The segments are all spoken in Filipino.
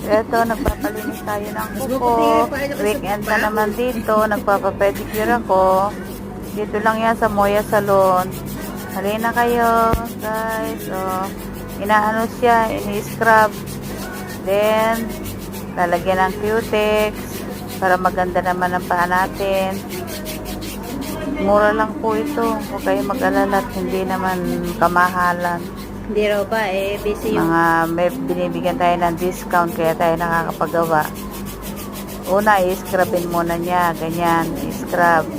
Eto, nagpapalinis tayo ng kuko. Weekend na naman dito. Nagpapapedicure ako. Dito lang yan sa Moya Salon. Halina kayo, guys. So, inaano siya, ini-scrub. Then, lalagyan ng cutex para maganda naman ang paa natin. Mura lang po ito. Huwag kayo mag-alala at hindi naman kamahalan. Hindi raw ba busy yung... May binibigyan tayo ng discount kaya tayo nakakapagawa. Una, i-scrubin muna niya. Ganyan, i-scrub.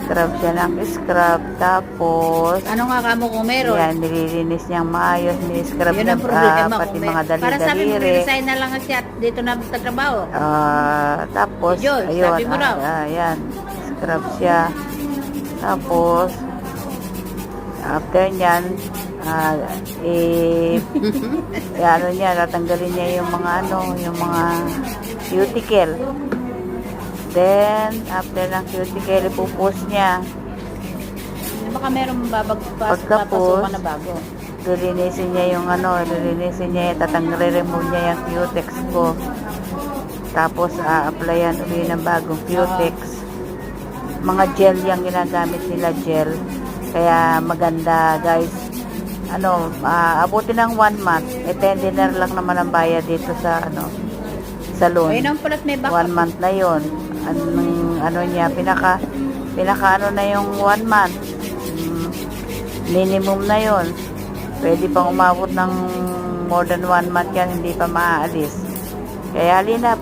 Scrub siya ng scrub. Tapos, Ano nga kamo kung meron? yan, nililinis niyang maayos. Ni-scrub Yun niya ang problema pati kung mga meron. Para sabi mo, dali-daliri. resign na lang siya at dito na magtatrabaho. Tapos, Yun, ayun, sabi mo raw. ayan, scrub siya. Tapos, after nyan, ano niya, tatanggalin niya yung mga cuticle. Then, after ng cuticle, ipupus niya. Baka meron Pagkapos, papasukan na bago. lilinisin niya remove niya yung cutex ko. Tapos, applyan ulit ng bagong cutex. Mga gel yung ginagamit nila, gel. Kaya maganda, guys. Abutin ng 1 month. $10 lang naman ang bayad dito sa, salon. Ayun ang palat may backup. 1 month na yun. Niya, pinaka na yung 1 month. Minimum na yun. Pwede pang umabot ng more than 1 month yan, hindi pa maaalis. Kaya halina,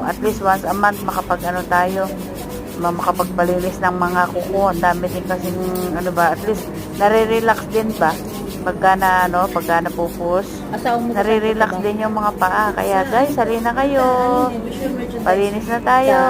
at least once a month, makapagpalinis ng mga kuko. Ang dami din kasing, at least, nare-relax din ba? Pagka napupus, nare-relax din yung mga paa. Kaya guys, halina kayo. Palinis na tayo.